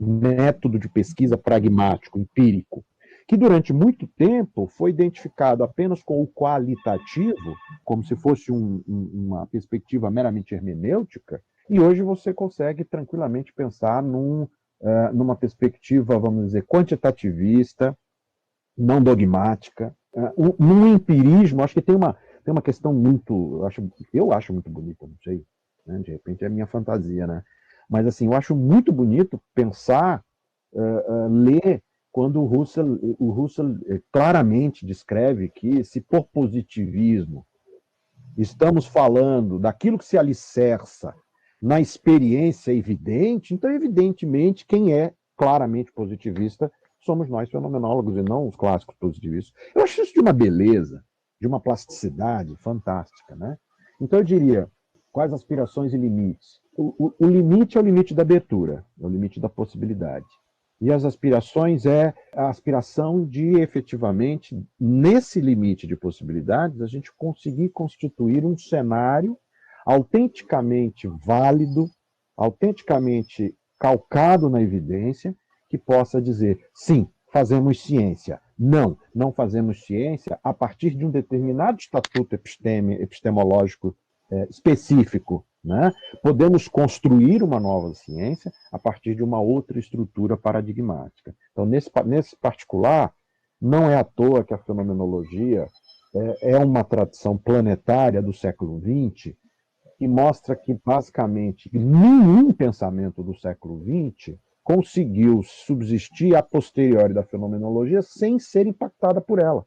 método de pesquisa pragmático, empírico, que durante muito tempo foi identificado apenas com o qualitativo, como se fosse uma perspectiva meramente hermenêutica, e hoje você consegue tranquilamente pensar numa perspectiva, vamos dizer, quantitativista, não dogmática, num empirismo. Acho que tem uma questão muito, eu acho muito bonita, não sei, né? De repente é a minha fantasia, né? Mas assim, eu acho muito bonito pensar, ler, quando o Husserl claramente descreve que, se por positivismo estamos falando daquilo que se alicerça na experiência evidente, então, evidentemente, quem é claramente positivista somos nós, fenomenólogos, e não os clássicos positivistas. Eu acho isso de uma beleza, de uma plasticidade fantástica, né? Então, eu diria, quais aspirações e limites? O limite é o limite da abertura, é o limite da possibilidade. E as aspirações é a aspiração de, efetivamente, nesse limite de possibilidades, a gente conseguir constituir um cenário autenticamente válido, autenticamente calcado na evidência, que possa dizer, sim, fazemos ciência. Não, não fazemos ciência a partir de um determinado estatuto epistemológico específico. Né? Podemos construir uma nova ciência a partir de uma outra estrutura paradigmática. Então, nesse particular, não é à toa que a fenomenologia é uma tradição planetária do século XX que mostra que, basicamente, nenhum pensamento do século XX conseguiu subsistir a posteriori da fenomenologia sem ser impactada por ela.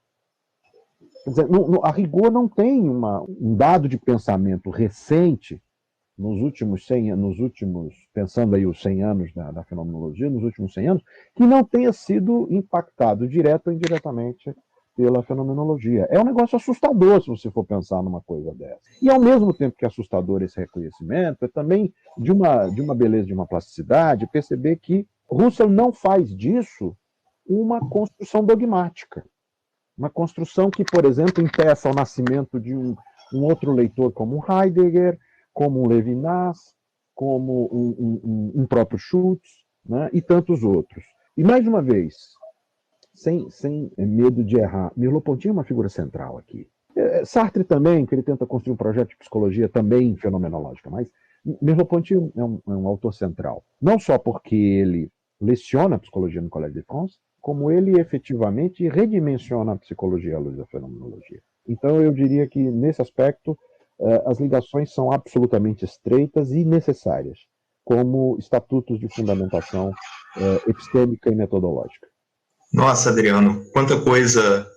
Quer dizer, a rigor não tem um dado de pensamento recente nos últimos 100 anos, pensando aí os 100 anos da fenomenologia, nos últimos 100 anos, que não tenha sido impactado direto ou indiretamente pela fenomenologia. É um negócio assustador se você for pensar numa coisa dessa. E ao mesmo tempo que é assustador esse reconhecimento, é também de uma beleza, de uma plasticidade, perceber que Russell não faz disso uma construção dogmática. Uma construção que, por exemplo, impeça o nascimento de um outro leitor como um Heidegger, como um Levinas, como um próprio Schultz, né, e tantos outros. E, mais uma vez, sem medo de errar, Merleau-Ponty é uma figura central aqui. Sartre também, que ele tenta construir um projeto de psicologia também fenomenológica, mas Merleau-Ponty é um autor central. Não só porque ele leciona psicologia no Collège de France, como ele efetivamente redimensiona a psicologia à luz da fenomenologia. Então, eu diria que, nesse aspecto, as ligações são absolutamente estreitas e necessárias, como estatutos de fundamentação epistêmica e metodológica. Nossa, Adriano, quanta coisa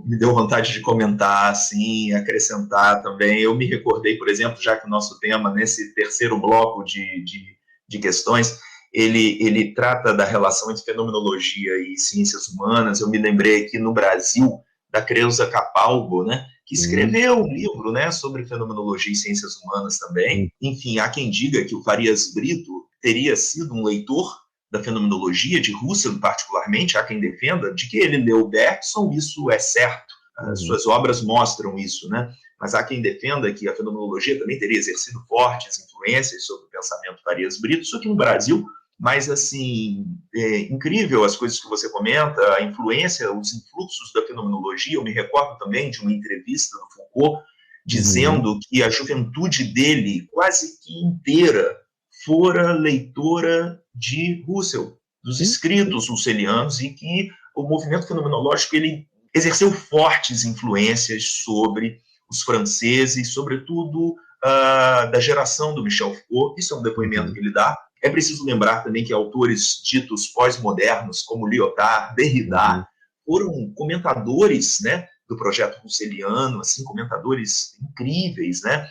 me deu vontade de comentar, assim, acrescentar também. Eu me recordei, por exemplo, já que o nosso tema, nesse terceiro bloco de questões, ele trata da relação entre fenomenologia e ciências humanas. Eu me lembrei aqui no Brasil da Creuza Capalbo, né, que escreveu um livro, né, sobre fenomenologia e ciências humanas também. Enfim, há quem diga que o Farias Brito teria sido um leitor da fenomenologia, de Russell particularmente, há quem defenda, de que ele leu Bergson, isso é certo, as suas obras mostram isso, né? Mas há quem defenda que a fenomenologia também teria exercido fortes influências sobre o pensamento Farias Brito, isso aqui no Brasil, mas, assim, é incrível as coisas que você comenta, a influência, os influxos da fenomenologia. Eu me recordo também de uma entrevista do Foucault, dizendo que a juventude dele, quase que inteira, fora leitora de Russell, dos escritos russelianos, e que o movimento fenomenológico ele exerceu fortes influências sobre os franceses, sobretudo da geração do Michel Foucault. Isso é um depoimento que ele dá. É preciso lembrar também que autores ditos pós-modernos, como Lyotard, Derrida, foram comentadores, né, do projeto russeliano, assim, comentadores incríveis, né?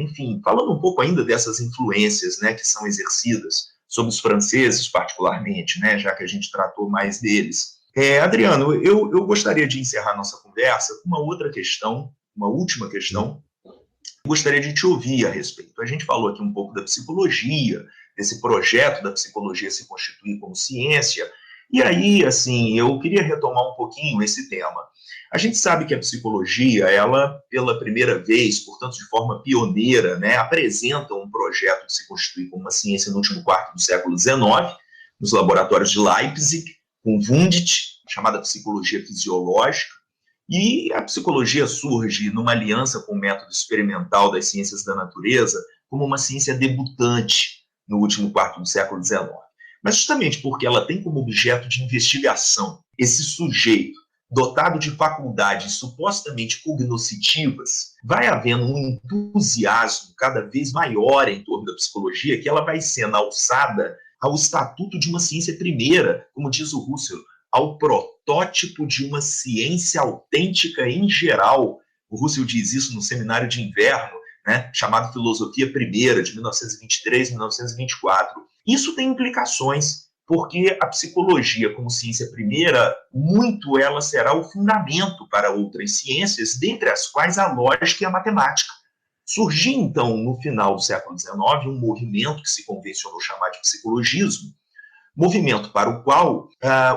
Enfim, falando um pouco ainda dessas influências, né, que são exercidas sobre os franceses, particularmente, né, já que a gente tratou mais deles. Adriano, eu gostaria de encerrar nossa conversa com uma outra questão, uma última questão. Eu gostaria de te ouvir a respeito. A gente falou aqui um pouco da psicologia, desse projeto da psicologia se constituir como ciência, e aí, assim, eu queria retomar um pouquinho esse tema. A gente sabe que a psicologia, ela, pela primeira vez, portanto, de forma pioneira, né, apresenta um projeto de se constituir como uma ciência no último quarto do século XIX, nos laboratórios de Leipzig, com Wundt, chamada psicologia fisiológica, e a psicologia surge numa aliança com o método experimental das ciências da natureza como uma ciência debutante no último quarto do século XIX. Mas justamente porque ela tem como objeto de investigação esse sujeito dotado de faculdades supostamente cognoscitivas, vai havendo um entusiasmo cada vez maior em torno da psicologia, que ela vai sendo alçada ao estatuto de uma ciência primeira, como diz o Russell, ao protótipo de uma ciência autêntica em geral. O Russell diz isso no seminário de inverno, né, chamado Filosofia Primeira, de 1923 1924. Isso tem implicações, porque a psicologia, como ciência primeira, muito ela será o fundamento para outras ciências, dentre as quais a lógica e a matemática. Surgiu, então, no final do século XIX, um movimento que se convencionou chamar de psicologismo, movimento para o qual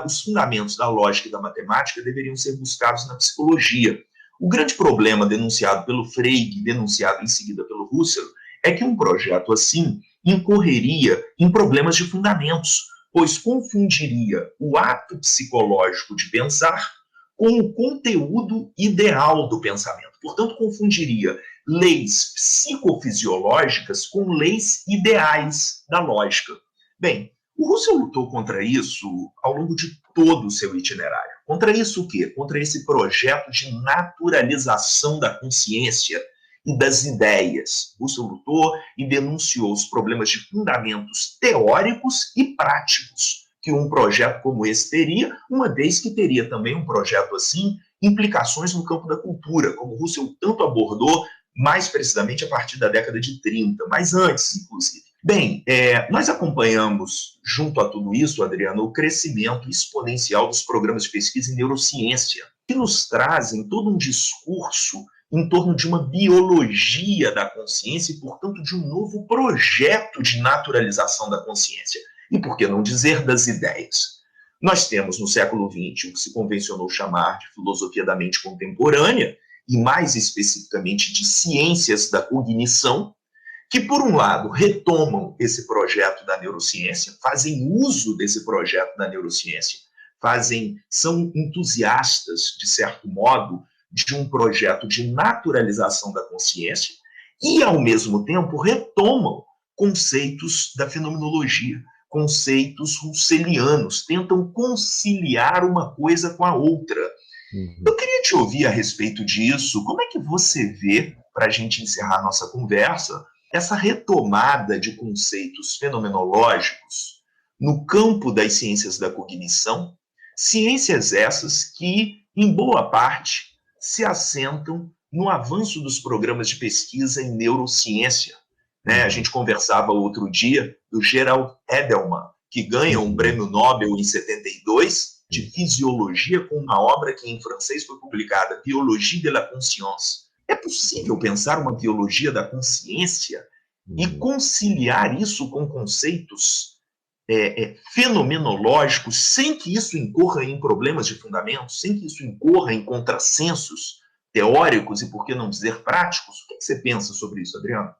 os fundamentos da lógica e da matemática deveriam ser buscados na psicologia. O grande problema denunciado pelo Frege, denunciado em seguida pelo Russell, é que um projeto assim incorreria em problemas de fundamentos, pois confundiria o ato psicológico de pensar com o conteúdo ideal do pensamento. Portanto, confundiria leis psicofisiológicas com leis ideais da lógica. Bem, o Russell lutou contra isso ao longo de todo o seu itinerário. Contra isso o quê? Contra esse projeto de naturalização da consciência e das ideias. Russell lutou e denunciou os problemas de fundamentos teóricos e práticos que um projeto como esse teria, uma vez que teria também um projeto assim implicações no campo da cultura, como Russell tanto abordou, mais precisamente a partir da década de 30, mas antes, inclusive. Bem, nós acompanhamos, junto a tudo isso, Adriano, o crescimento exponencial dos programas de pesquisa em neurociência, que nos trazem todo um discurso em torno de uma biologia da consciência e, portanto, de um novo projeto de naturalização da consciência. E por que não dizer das ideias? Nós temos no século XX o que se convencionou chamar de filosofia da mente contemporânea, e mais especificamente de ciências da cognição, que, por um lado, retomam esse projeto da neurociência, fazem uso desse projeto da neurociência, são entusiastas, de certo modo, de um projeto de naturalização da consciência e, ao mesmo tempo, retomam conceitos da fenomenologia, conceitos russellianos, tentam conciliar uma coisa com a outra. Eu queria te ouvir a respeito disso. Como é que você vê, para a gente encerrar nossa conversa, essa retomada de conceitos fenomenológicos no campo das ciências da cognição, ciências essas que, em boa parte, se assentam no avanço dos programas de pesquisa em neurociência. A gente conversava outro dia do Gerald Edelman, que ganha um prêmio Nobel em 72 de fisiologia com uma obra que em francês foi publicada, Biologie de la conscience. É possível pensar uma biologia da consciência e conciliar isso com conceitos fenomenológicos sem que isso incorra em problemas de fundamento, sem que isso incorra em contrassensos teóricos e, por que não dizer, práticos? O que você pensa sobre isso, Adriano?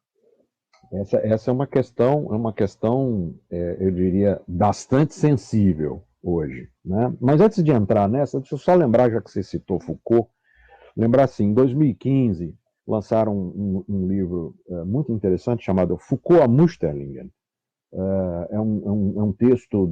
Essa é uma questão, eu diria, bastante sensível hoje, né? Mas antes de entrar nessa, deixa eu só lembrar, já que você citou Foucault, lembrar assim, em 2015 lançaram um livro muito interessante chamado Foucault a Musterlingen. É um texto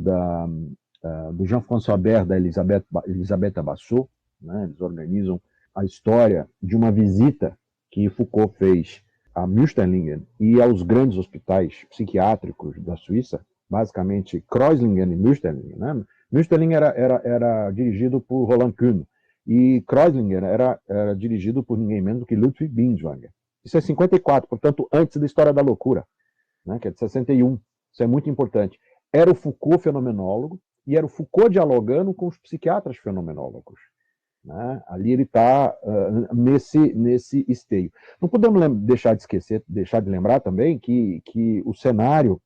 do Jean-François Bert, da Elisabetta Bassot, né? Eles organizam a história de uma visita que Foucault fez a Musterlingen e aos grandes hospitais psiquiátricos da Suíça, basicamente Kreuzlingen e Musterlingen, né? Musterlingen era dirigido por Roland Kuhn e Kreuzlingen era dirigido por ninguém menos do que Ludwig Binswanger. Isso é 54, portanto, antes da História da Loucura, né, que é de 61. Isso é muito importante. Era o Foucault fenomenólogo e era o Foucault dialogando com os psiquiatras fenomenólogos. Né? Ali ele está nesse esteio. Não podemos deixar de lembrar também que o cenário,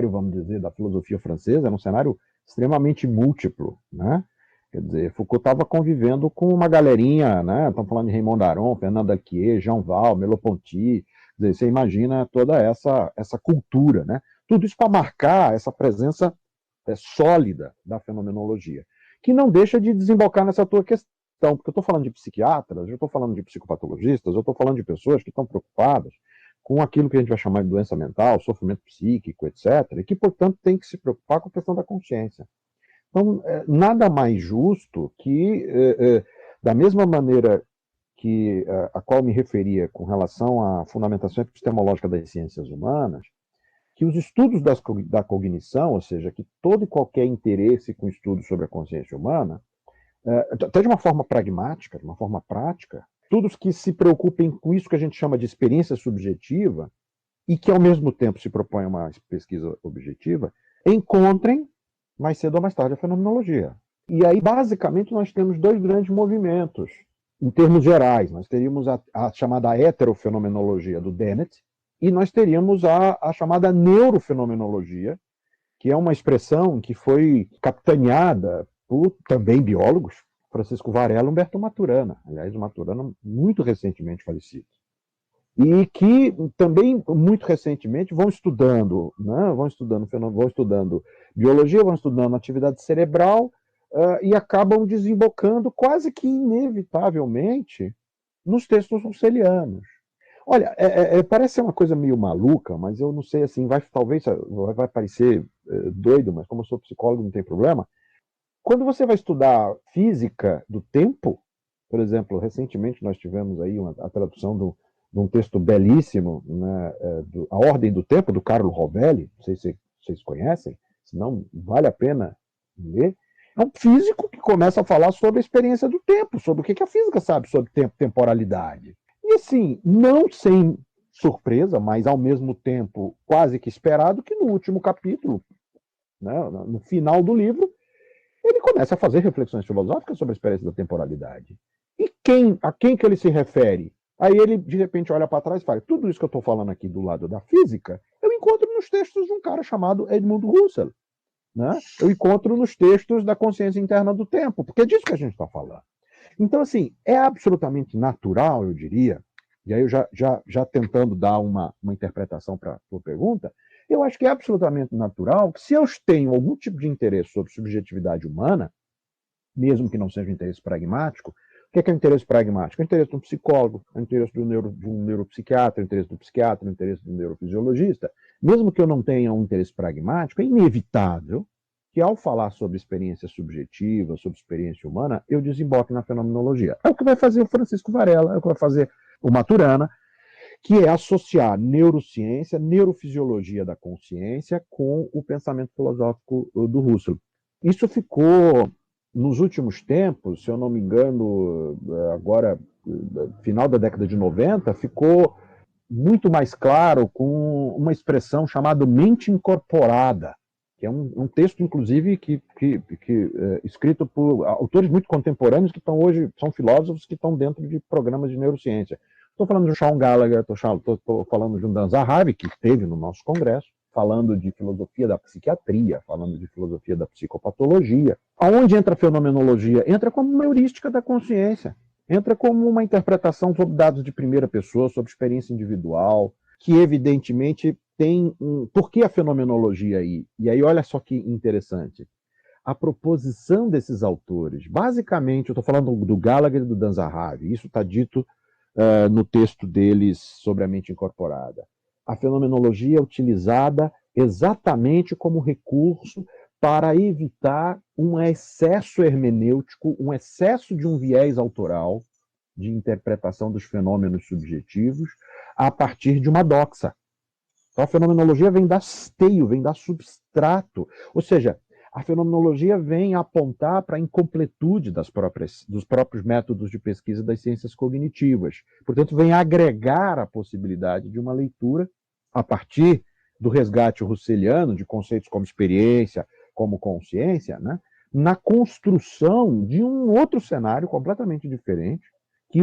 vamos dizer, da filosofia francesa era um cenário extremamente múltiplo, né? Quer dizer, Foucault estava convivendo com uma galerinha, né? Estamos falando de Raymond Aron, Fernand Acquier, Jean Wahl, Merleau-Ponty. Quer dizer, você imagina toda essa cultura, né? Tudo isso para marcar essa presença sólida da fenomenologia, que não deixa de desembocar nessa tua questão, porque eu estou falando de psiquiatras, eu estou falando de psicopatologistas, eu estou falando de pessoas que estão preocupadas com aquilo que a gente vai chamar de doença mental, sofrimento psíquico, etc., e que, portanto, tem que se preocupar com a questão da consciência. Então, nada mais justo que, da mesma maneira que a qual me referia com relação à fundamentação epistemológica das ciências humanas, que os estudos da cognição, ou seja, que todo e qualquer interesse com estudos sobre a consciência humana, até de uma forma pragmática, de uma forma prática, estudos que se preocupem com isso que a gente chama de experiência subjetiva e que, ao mesmo tempo, se propõem a uma pesquisa objetiva, encontrem, mais cedo ou mais tarde, a fenomenologia. E aí, basicamente, nós temos dois grandes movimentos. Em termos gerais, nós teríamos a chamada heterofenomenologia do Dennett e nós teríamos a chamada neurofenomenologia, que é uma expressão que foi capitaneada por também biólogos, Francisco Varela e Humberto Maturana. Aliás, o Maturana muito recentemente falecido. E que também, muito recentemente, vão estudando biologia, vão estudando atividade cerebral, e acabam desembocando quase que inevitavelmente nos textos russellianos. Olha, parece ser uma coisa meio maluca, mas eu não sei, assim, talvez vai parecer doido, mas como eu sou psicólogo não tem problema. quando você vai estudar física do tempo, por exemplo, recentemente nós tivemos aí a tradução de um texto belíssimo, né, A Ordem do Tempo, do Carlo Rovelli, não sei se vocês conhecem, senão vale a pena ler. É um físico que começa a falar sobre a experiência do tempo, sobre o que a física sabe sobre tempo, temporalidade. E assim, não sem surpresa, mas ao mesmo tempo quase que esperado, que no último capítulo, né, no final do livro, ele começa a fazer reflexões filosóficas sobre a experiência da temporalidade. E a quem que ele se refere? Aí ele, de repente, olha para trás e fala, tudo isso que eu estou falando aqui do lado da física, eu encontro nos textos de um cara chamado Edmund Husserl. Né? Eu encontro nos textos da consciência interna do tempo, porque é disso que a gente está falando. Então, assim, é absolutamente natural, eu diria, e aí eu já tentando dar uma interpretação para a tua pergunta, eu acho que é absolutamente natural que se eu tenho algum tipo de interesse sobre subjetividade humana, mesmo que não seja um interesse pragmático, o que é o interesse pragmático? É o interesse de um psicólogo, é o interesse de um neuropsiquiatra, é o interesse do psiquiatra, é o interesse do neurofisiologista. Mesmo que eu não tenha um interesse pragmático, é inevitável que ao falar sobre experiência subjetiva, sobre experiência humana, eu desemboque na fenomenologia. É o que vai fazer o Francisco Varela, é o que vai fazer o Maturana, que é associar neurociência, neurofisiologia da consciência com o pensamento filosófico do Husserl. Isso ficou, nos últimos tempos, se eu não me engano, agora, final da década de 90, ficou muito mais claro com uma expressão chamada mente incorporada, que é um texto, inclusive, escrito por autores muito contemporâneos que estão hoje, são filósofos que estão dentro de programas de neurociência. Estou falando de Sean Gallagher, estou falando de um Dan Zahavi, que esteve no nosso congresso, falando de filosofia da psiquiatria, falando de filosofia da psicopatologia. Aonde entra a fenomenologia? Entra como uma heurística da consciência, entra como uma interpretação sobre dados de primeira pessoa, sobre experiência individual, que evidentemente tem por que a fenomenologia aí? E aí olha só que interessante. A proposição desses autores, basicamente, eu estou falando do Gallagher e do Dan Zahavi, isso está dito no texto deles sobre a mente incorporada. A fenomenologia é utilizada exatamente como recurso para evitar um excesso hermenêutico, um excesso de um viés autoral de interpretação dos fenômenos subjetivos a partir de uma doxa. Então, a fenomenologia vem dar esteio, vem dar substrato, ou seja, a fenomenologia vem apontar para a incompletude dos próprios métodos de pesquisa das ciências cognitivas. Portanto, vem agregar a possibilidade de uma leitura a partir do resgate russeliano de conceitos como experiência, como consciência, né, na construção de um outro cenário completamente diferente, que,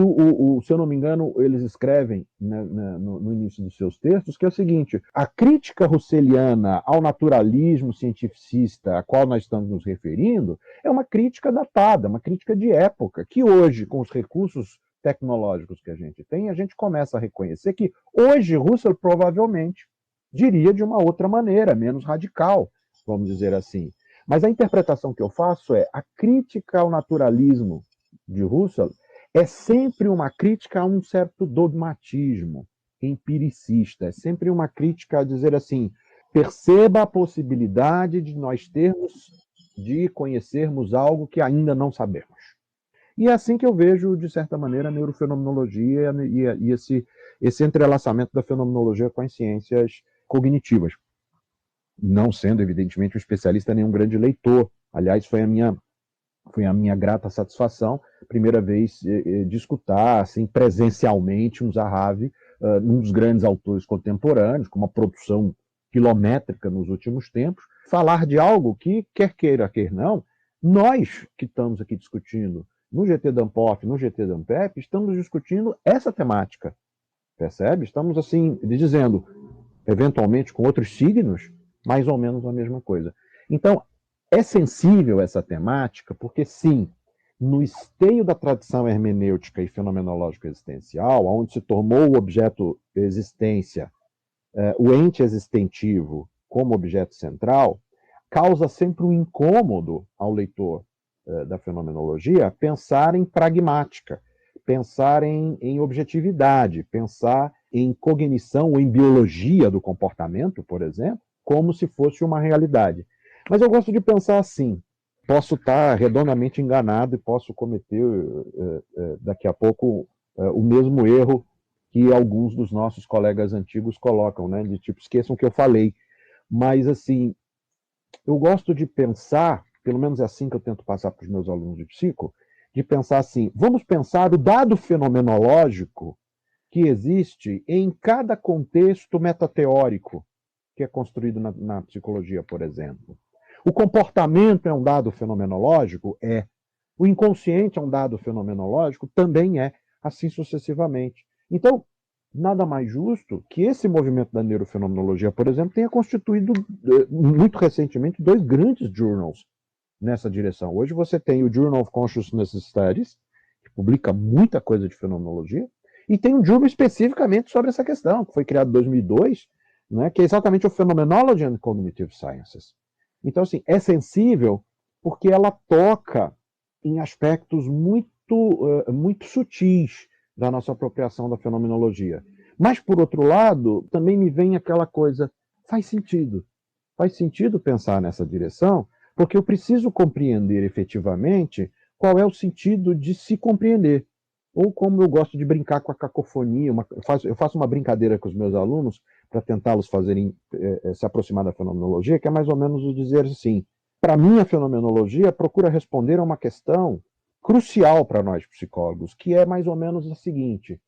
se eu não me engano, eles escrevem, né, no início dos seus textos, que é o seguinte: a crítica russeliana ao naturalismo cientificista a qual nós estamos nos referindo é uma crítica datada, uma crítica de época, que hoje, com os recursos tecnológicos que a gente tem, a gente começa a reconhecer que hoje Husserl provavelmente diria de uma outra maneira, menos radical, vamos dizer assim. Mas a interpretação que eu faço é a crítica ao naturalismo de Husserl é sempre uma crítica a um certo dogmatismo empiricista, é sempre uma crítica a dizer assim, perceba a possibilidade de nós de conhecermos algo que ainda não sabemos. E é assim que eu vejo, de certa maneira, a neurofenomenologia e esse entrelaçamento da fenomenologia com as ciências cognitivas. Não sendo, evidentemente, um especialista nem um grande leitor. Aliás, foi a minha grata satisfação, primeira vez, de escutar assim, presencialmente um Zahavi, um dos grandes autores contemporâneos, com uma produção quilométrica nos últimos tempos, falar de algo que, quer queira, quer não, nós que estamos aqui discutindo no GT Danpoff, no GT Danpep, estamos discutindo essa temática, percebe? Estamos assim, dizendo, eventualmente com outros signos, mais ou menos a mesma coisa. Então, é sensível essa temática, porque sim, no esteio da tradição hermenêutica e fenomenológica existencial, onde se tomou o objeto existência, o ente existentivo como objeto central, causa sempre um incômodo ao leitor da fenomenologia pensar em pragmática, pensar em objetividade, pensar em cognição ou em biologia do comportamento, por exemplo, como se fosse uma realidade. Mas eu gosto de pensar assim, posso estar redondamente enganado e posso cometer daqui a pouco o mesmo erro que alguns dos nossos colegas antigos colocam, né? De tipo, esqueçam o que eu falei. Mas, assim, eu gosto de pensar, pelo menos é assim que eu tento passar para os meus alunos de psico, de pensar assim, vamos pensar o dado fenomenológico que existe em cada contexto metateórico que é construído na psicologia, por exemplo. O comportamento é um dado fenomenológico? É. O inconsciente é um dado fenomenológico? Também é. Assim sucessivamente. Então, nada mais justo que esse movimento da neurofenomenologia, por exemplo, tenha constituído, muito recentemente, 2 grandes journals nessa direção. Hoje você tem o Journal of Consciousness Studies, que publica muita coisa de fenomenologia, e tem um journal especificamente sobre essa questão, que foi criado em 2002, né, que é exatamente o Phenomenology and Cognitive Sciences. Então, assim, é sensível porque ela toca em aspectos muito sutis da nossa apropriação da fenomenologia. Mas, por outro lado, também me vem aquela coisa, faz sentido pensar nessa direção, porque eu preciso compreender efetivamente qual é o sentido de se compreender. Ou como eu gosto de brincar com a cacofonia, eu faço uma brincadeira com os meus alunos para tentá-los fazerem se aproximar da fenomenologia, que é mais ou menos o dizer assim, para mim a fenomenologia procura responder a uma questão crucial para nós psicólogos, que é mais ou menos a seguinte: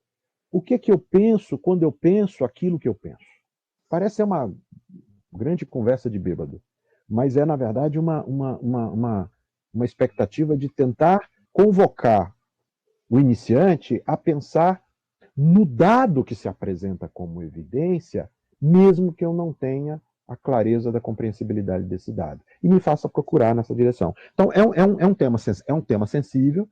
o que é que eu penso quando eu penso aquilo que eu penso? Parece ser uma grande conversa de bêbado, mas é, na verdade, uma expectativa de tentar convocar o iniciante a pensar no dado que se apresenta como evidência, mesmo que eu não tenha a clareza da compreensibilidade desse dado, e me faça procurar nessa direção. Então, é um tema sensível,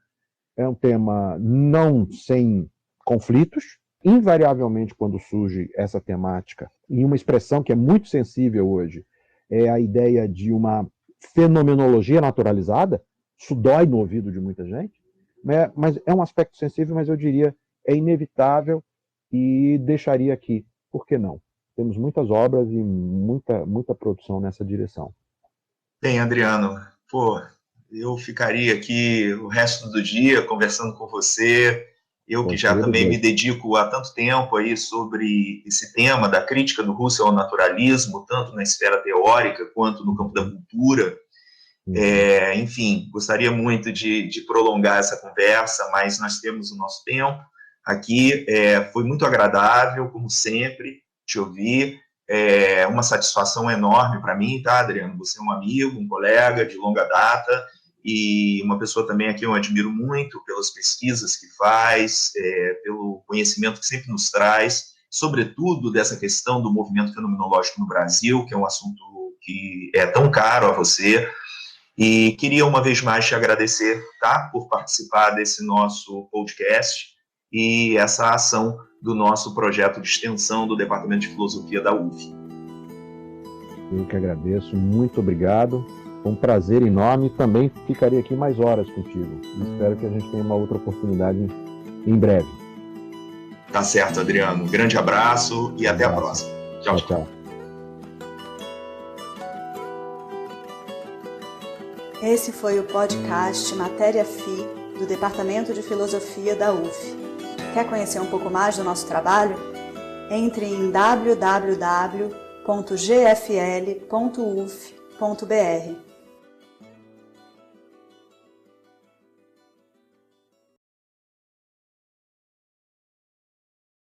é um tema não sem conflitos. Invariavelmente, quando surge essa temática, em uma expressão que é muito sensível hoje, é a ideia de uma fenomenologia naturalizada. Isso dói no ouvido de muita gente, né? Mas é um aspecto sensível, mas eu diria é inevitável, e deixaria aqui, por que não? Temos muitas obras e muita produção nessa direção. Bem, Adriano, eu ficaria aqui o resto do dia conversando com você. Eu que já também me dedico há tanto tempo aí sobre esse tema da crítica do Russell ao naturalismo, tanto na esfera teórica quanto no campo da cultura. Enfim, gostaria muito de prolongar essa conversa, mas nós temos o nosso tempo aqui. Foi muito agradável, como sempre, te ouvir. É uma satisfação enorme para mim, tá, Adriano? Você é um amigo, um colega de longa data e uma pessoa também a quem eu admiro muito pelas pesquisas que faz, pelo conhecimento que sempre nos traz, sobretudo dessa questão do movimento fenomenológico no Brasil, que é um assunto que é tão caro a você. E queria uma vez mais te agradecer, tá, por participar desse nosso podcast e essa ação do nosso projeto de extensão do Departamento de Filosofia da UF. Eu que agradeço, muito obrigado. Foi um prazer enorme. Também ficaria aqui mais horas contigo. Espero que a gente tenha uma outra oportunidade em breve. Tá certo, Adriano. Um grande abraço e até a próxima. Tchau, tchau. Esse foi o podcast Matéria Fi do Departamento de Filosofia da UF. Quer conhecer um pouco mais do nosso trabalho? Entre em www.gfl.uf.br.